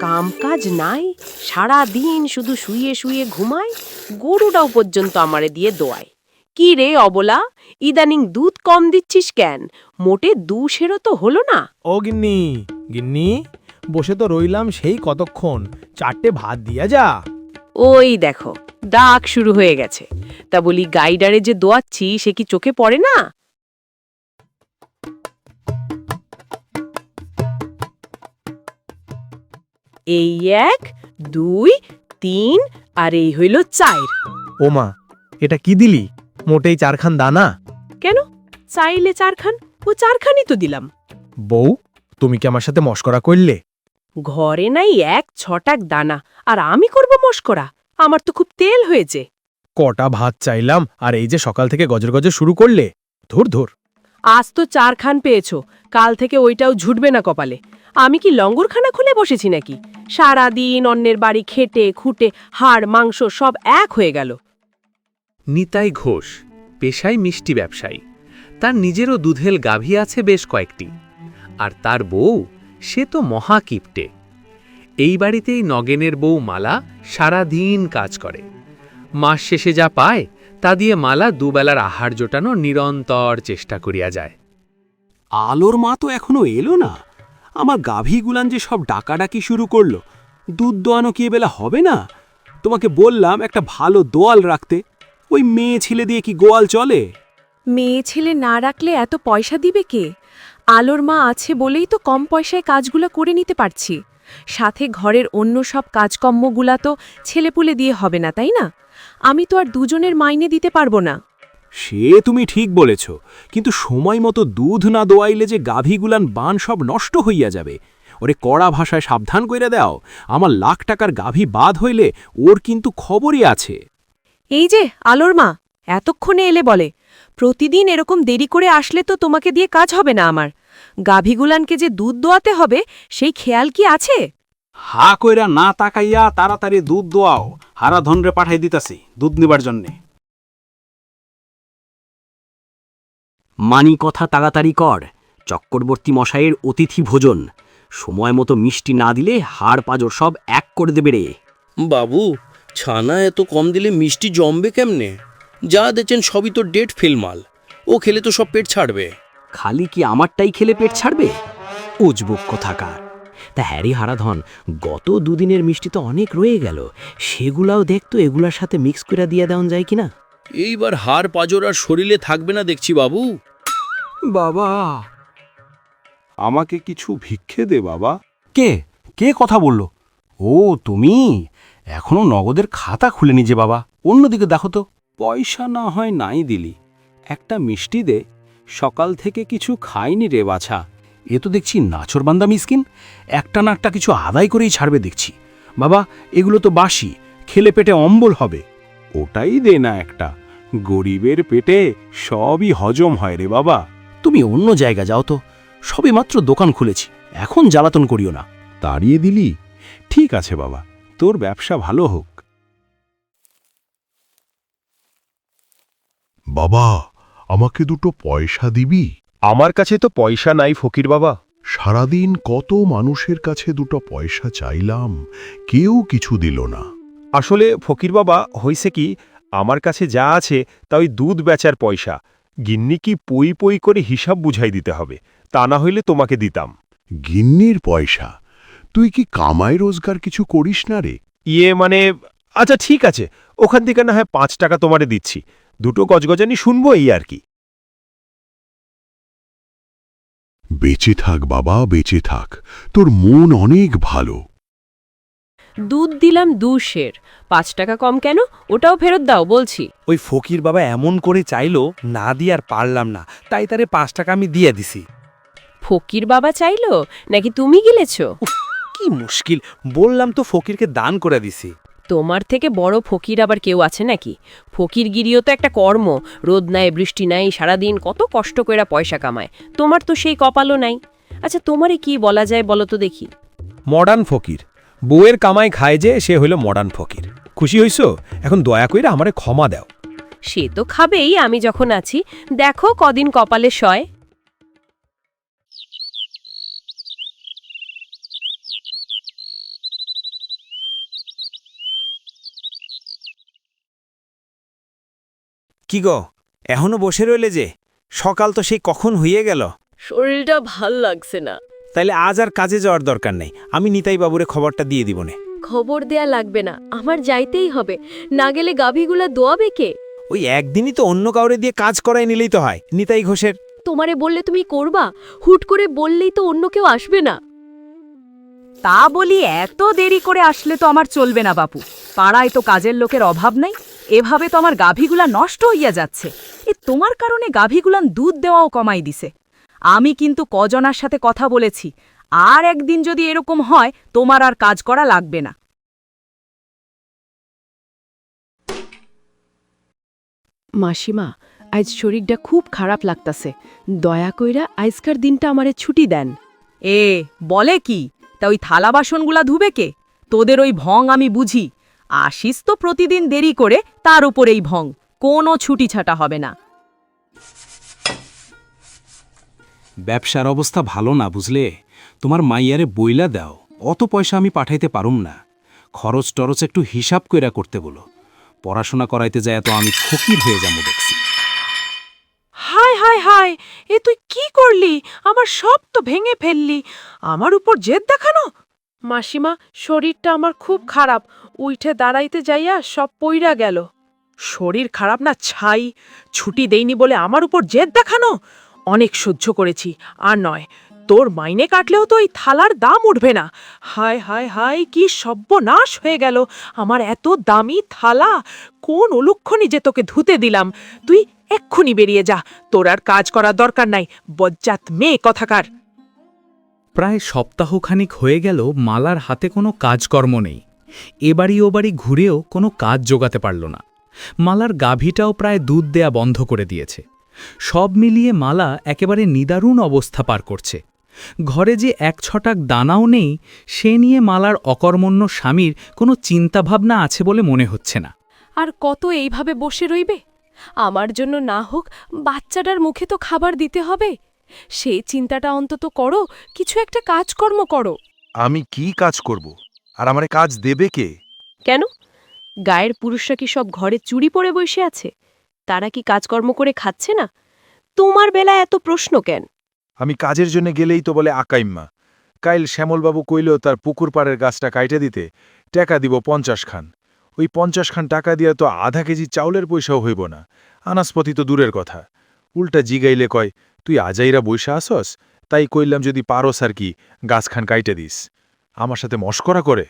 কাম কাজ নাই, সারা দিন শুধু শুয়ে শুয়ে ঘুমায়, গরুটাও পর্যন্ত আমারে দিয়ে দোয়ায়। কি রে অবলা, ইদানিং দুধ কম দিচ্ছিস কেন? মোটে 2 সেরও তো হলো না। ও গিন্নি, গিন্নি, বসে তো রইলাম সেই কতক্ষণ, 4টে ভাত দিয়া যা। ওই দেখো, ডাক শুরু হয়ে গেছে। তা বলি, গাইডারে যে দোয়াচ্ছি সে কি চোখে পড়ে না? এই 1 2 3 আর এই হইল 4। ও মা, এটা কি দিলি? মোটেই 4খান দানা। কেন? চাইলে 4খান, ও 4খানই তো দিলাম। বউ, তুমি কি আমার সাথে মস্করা করলে? ঘরে নাই 1 ছটাক দানা, আর আমি করব মস্করা? আমার তো খুব তেল হয়েছে। কটা ভাত চাইলাম, আর এই যে সকাল থেকে গজর গজর শুরু করলে। ধুর ধুর। আজ তো 4খান পেয়েছো, কাল থেকে ওইটাও ঝুটবে না কপালে। আমি কি লঙ্গরখানা খুলে বসেছি নাকি? সারা দিন অন্যের বাড়ি খেটে খুঁটে হাড় মাংস সব এক হয়ে গেল। নিতাই ঘোষ পেশায় মিষ্টি ব্যবসায়ী। তার নিজেরও দুধেল গাভী আছে বেশ কয়েকটি। আর তার বউ, সে তো মহাকিপ্টে। এই বাড়িতেই নগেনের বউ মালা সারা দিন কাজ করে। মাস শেষে যা পায় তা দিয়ে মালা দুবেলার আহার জোটানোর নিরন্তর চেষ্টা করিয়া যায়। আলোর মা তো এখনো এলো না। আমার গাভীগুলান যে সব ডাকাডাকি শুরু করলো। দুধ দোয়ানো কি এবেলা হবে না? তোমাকে বললাম একটা ভালো দোয়াল রাখতে। ওই মেয়ে ছেলে দিয়ে কি গোয়াল চলে? মেয়ে ছেলে না রাখলে এত পয়সা দিবে কে? আলোর মা আছে বলেই তো কম পয়সায় কাজগুলো করে নিতে পারছি। সাথে ঘরের অন্য সব কাজকর্মগুলা তো ছেলেপুলে দিয়ে হবে না, তাই না? আমি তো আর দুজনের মাইনে দিতে পারবো না। সে তুমি ঠিক বলেছ, কিন্তু সময় মতো দুধ না দোয়াইলে যে গাভীগুলান বান সব নষ্ট হইয়া যাবে। ওরে কড়া ভাষায় সাবধান কইরা দাও। আমার লাখ টাকার গাভী বাদ হইলে ওর কিন্তু খবরই আছে। এই যে আলোর মা এতক্ষণে এলে বলে, প্রতিদিন এরকম দেরি করে আসলে তো তোমাকে দিয়ে কাজ হবে না আমার। গাভীগুলানকে যে দুধ দোয়াতে হবে সেই খেয়াল কি আছে? হা কইরা না তাকাইয়া তাড়াতাড়ি দুধ দোয়াও। হারা ধনরে পাঠাই দিতাছি দুধ নিবার জন্যে। মানি কথা তাড়াতাড়ি কর। চক্রবর্তী মশাইয়ের অতিথি ভোজন। সময় মতো মিষ্টি না দিলে হাড় পাজর সব এক করে দেবে রে। বাবু, ছানা এত কম দিলে মিষ্টি জমবে কেমনে? যা দেখছেন সবই তো ডেট ফেল মাল। ও খেলে তো সব পেট ছাড়বে। খালি কি আমারটাই খেলে পেট ছাড়বে? উজবুক কথাকার। তা হ্যারি হারাধন, গত দুদিনের মিষ্টি তো অনেক রয়ে গেল। সেগুলাও দেখতো এগুলার সাথে মিক্স করে দিয়ে দেওয়া যায় কিনা? এইবার হাড় পাজর আর শরীরে থাকবে না দেখছি বাবু। বাবা, আমাকে কিছু ভিক্ষে দে বাবা। কে কে কথা বলল? ও তুমি? এখনো নগদের খাতা খুলেনি যে বাবা। অন্যদিকে দেখো তো। পয়সা না হয় নাই দিলি, একটা মিষ্টি দে। সকাল থেকে কিছু খাইনি রে বাছা। এ তো দেখছি নাছরবান্দা মিসকিন। একটা না একটা কিছু আদায় করেই ছাড়বে দেখছি। বাবা, এগুলো তো বাসি, খেলে পেটে অম্বল হবে। ওটাই দে না একটা। গরিবের পেটে সবই হজম হয় রে বাবা। তুমি অন্য জায়গা যাও তো। সবে মাত্র দোকান খুলেছি, এখন জ্বালাতন করিও না। তাড়িয়ে দিলি? ঠিক আছে বাবা, তোর ব্যবসা ভালো হোক। বাবা, আমাকে 2টো পয়সা দিবি? আমার কাছে তো পয়সা নাই ফকির বাবা। সারাদিন কত মানুষের কাছে 2টো পয়সা চাইলাম, কেউ কিছু দিল না। আসলে ফকির বাবা, হইছে কি, আমার কাছে যা আছে তা ওই দুধ বেচার পয়সা। গিন্নি কি পই পই করে হিসাব বুঝাই দিতে হবে, তা না হইলে তোমাকে দিতাম। গিন্নির পয়সা? তুই কি কামাই রোজগার কিছু করিস না রে? ইয়ে মানে, আচ্ছা ঠিক আছে, ওখান থেকে না হয় 5 টাকা তোমারে দিচ্ছি। 2টো গজগজানি শুনবো, এই আর কি। বেঁচে থাক বাবা, বেঁচে থাক। তোর মন অনেক ভালো। দুধ দিলাম 2 সের, 5 টাকা কম কেন? ওটাও ফেরত দাও বলছি। ওই ফকির বাবা এমন করে চাইলো, না দিয়ে আর পারলাম না, তাই তারে 5 টাকা আমি দিয়ে দিছি। ফকির বাবা চাইলো নাকি তুমি গিলেছো? কি মুশকিল, বললাম তো ফকিরকে দান করে দিছি। তোমার থেকে বড় ফকির আবার কেউ আছে নাকি? ফকিরগিরিও তো একটা কর্ম। রোদ নাই বৃষ্টি নাই, সারাদিন কত কষ্ট কইরা পয়সা কামায়। তোমার তো সেই কপালও নাই। আচ্ছা, তোমারে কি বলা যায় বলো তো দেখি? মডার্ন ফকির। বউয়ের কামাই খায় যে, সে হইল মডার্ন ফকির। খুশি হইছো? এখন দয়া কইরা আমারে ক্ষমা দাও। সে তো খাবেই, আমি যখন আছি। দেখো কদিন কপালে সয়। কি গো এখনো বসে রইলে যে? সকাল তো সেই কখন হইয়ে গেল। শরীরটা ভাল লাগছে না। তাইলে আজ আর কাজে যাওয়ার দরকার নেই, আমি নিতাই বাবুরে খবরটা দিয়ে দিবনে। খবর দেয়া লাগবে না, আমার যাইতেই হবে। না গেলে গাভীগুলা দোয়াবে কে? ওই একদিনই তো অন্য কাউরে দিয়ে কাজ করাই নিলেই তো হয়, নিতাই ঘোষের। তোমারে বললে তুমি করবা, হুট করে বললেই তো অন্য কেউ আসবে না। তা বলি এত দেরি করে আসলে তো আমার চলবে না বাপু। পাড়ায় তো কাজের লোকের অভাব নাই, এভাবে তো আমার গাভীগুলা নষ্ট হইয়া যাচ্ছে। তোমার কারণে গাভীগুলান দুধ দেওয়াও কমাই দিছে। আমি কিন্তু কজনার সাথে কথা বলেছি, আর একদিন যদি এরকম হয় তোমার আর কাজ করা লাগবে না। মাসিমা, আজ শরীরটা খুব খারাপ লাগতাছে, দয়া কইরা আজকার দিনটা আমারে ছুটি দেন। বলে কি? তা ওই থালা বাসনগুলা ধুবে কে? তোদের ওই ভং আমি বুঝি। আসিস তো প্রতিদিন দেরি করে, তার উপর এই ভং। কোনো ছুটি ছাটা হবে না। ব্যবসার অবস্থা ভালো না বুঝলে, তোমার মাইয়ারে বইলা দাও, অত পয়সা আমি পাঠাইতে পারুম না। খরচ টরচ একটু হিসাব কইরা করতে বলো। পড়াশোনা করাইতে যায় তো আমি ফকির হয়ে যাবো দেখছি। হায় হায় হায়, এ তুই কি করলি? আমার সব তো ভেঙে ফেললি। আমার উপর জেদ দেখানো? মাসিমা, শরীরটা আমার খুব খারাপ, উঠে দাঁড়াইতে যাইয়া সব পইরা গেল। শরীর খারাপ না ছাই, ছুটি দেইনি বলে আমার উপর জেদ দেখানো? অনেক সহ্য করেছি, আর নয়। তোর মাইনে কাটলেও তো এই থালার দাম উঠবে না। হায় হায় হায়, কি সর্বনাশ হয়ে গেল। আমার এত দামি থালা, কোন অলক্ষণে যে তোকে ধুতে দিলাম। তুই এক্ষুনি বেরিয়ে যা, তোর আর কাজ করার দরকার নাই, বজ্জাত মেয়ে কথাকার। প্রায় সপ্তাহখানিক হয়ে গেল মালার হাতে কোনো কাজকর্ম নেই। এবাড়ি ওবাড়ি ঘুরেও কোনো কাজ জোগাতে পারল না। মালার গাভীটাও প্রায় দুধ দেয়া বন্ধ করে দিয়েছে। সব মিলিয়ে মালা একেবারে নিদারুণ অবস্থা পার করছে। ঘরে যে এক ছটাক দানাও নেই, সে নিয়ে মালার অকর্মণ্য স্বামীর কোনো চিন্তাভাবনা আছে বলে মনে হচ্ছে না। আর কত এইভাবে বসে রইবে? আমার জন্য না হোক, বাচ্চাটার মুখে তো খাবার দিতে হবে। সেই চিন্তাটা অন্তত করো, কিছু একটা কাজকর্ম করো। আমি কি কাজ করব? আর আমারে কাজ দেবে কে? কেন? গায়ের পুরুষরা কি সব ঘরে চুরি পরে বসে আছে? তারা কি কাজকর্ম করে খাচ্ছে না? তোমার বেলায় এত প্রশ্ন কেন? আমি কাজের জন্য গেলেই তো বলে আকাইম্মা। কাইল শ্যামলবাবু কইল তার পুকুর পাড়ের গাছটা কাইটে দিতে টাকা দিব 50 খান। ওই 50 খান টাকা দিয়া তো আধা কেজি চাউলের পয়সাও হইব না, আনাসপতি তো দূরের কথা। উল্টা জিগাইলে কয়, তুই আজাইরা বইসা আসস, তাই কইলাম যদি পারস আর কি গাছখান কাইটে দিস। আমার সাথে মস্করা করে।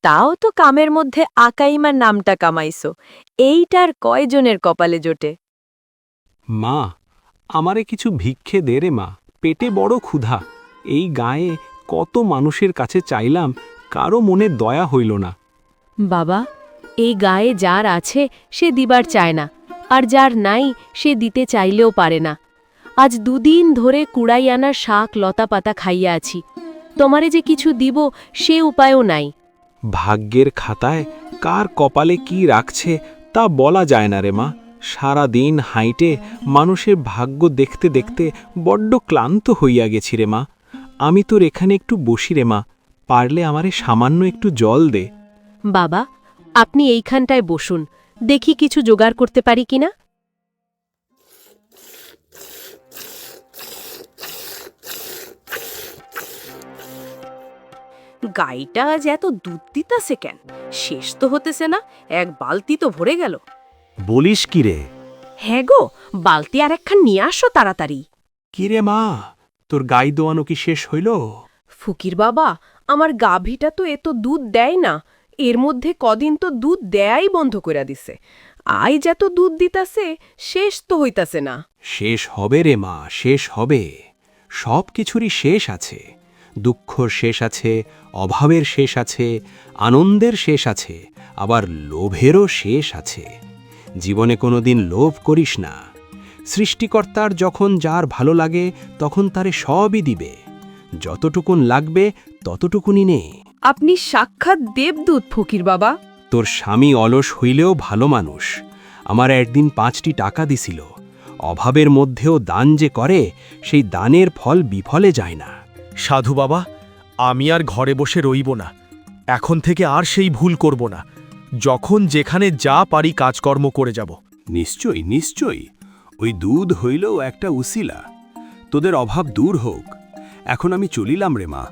তাও তো কামের মধ্যে আকাইমার নামটা কামাইছো, এইটার কয়জনের কপালে জোটে? মা, আমারে কিছু ভিক্ষে দে রে মা, পেটে বড় ক্ষুধা। এই গায়ে কত মানুষের কাছে চাইলাম, কারো মনে দয়া হইল না। বাবা, এই গায়ে যার আছে সে দিবার চায় না, আর যার নাই সে দিতে চাইলেও পারে না। আজ 2 দিন ধরে কুড়াই আনার শাক লতা পাতা খাইয়া আছি, তোমারে যে কিছু দিব সে উপায়ও নাই। ভাগ্যের খাতায় কার কপালে কি রাখছে তা বলা যায় না রে মা। সারা দিন হাইটে মানুষের ভাগ্য দেখতে দেখতে বড্ড ক্লান্ত হইয়া গেছি রে মা। আমি তোর এখানে একটু বসি রে মা, পারলে আমারে সামান্য একটু জল দে। বাবা, আপনি এইখানটায় বসুন, দেখি কিছু জোগাড় করতে পারি কিনা। গাইটা আজ এত দুধ দিতেছে কেন? শেষ তো হতেছে না, এক বালতি তো ভরে গেল। বলিস কি রে? হ্যাঁ গো, বালতি আর একখান নিয়ে আসো তাড়াতাড়ি। কি রে মা, তোর গাই দোয়ানো কি শেষ হইল? ফকির বাবা, আমার গাভীটা তো এত দুধ দেয় না, এর মধ্যে কদিন তো দুধ দেয়াই বন্ধ করে দিছে। আই যত দুধ দিতাছে, শেষ তো হইতাছে না। শেষ হবে রে মা, শেষ হবে। সব কিছুরই শেষ আছে। দুঃখর শেষ আছে, অভাবের শেষ আছে, আনন্দের শেষ আছে, আবার লোভেরও শেষ আছে। জীবনে কোনোদিন লোভ করিস না। সৃষ্টিকর্তার যখন যার ভালো লাগে তখন তারে সবই দিবে। যতটুকুন লাগবে ততটুকুনি নে। আপনি সাক্ষাৎ দেবদূত ফকির বাবা। তোর স্বামী অলস হইলেও ভালো মানুষ। আমার একদিন 5টি টাকা দিছিল। অভাবের মধ্যেও দান যে করে, সেই দানের ফল বিফলে যায় না। সাধু বাবা, আমি আর ঘরে বসে রইব না। এখন থেকে আর সেই ভুল করব না। যখন যেখানে যা পারি কাজকর্ম করে যাব। নিশ্চয়ই নিশ্চয়ই, ওই দুধ হইলেও একটা উসিলা। তোদের অভাব দূর হোক। এখন আমি চলিলাম রে মা।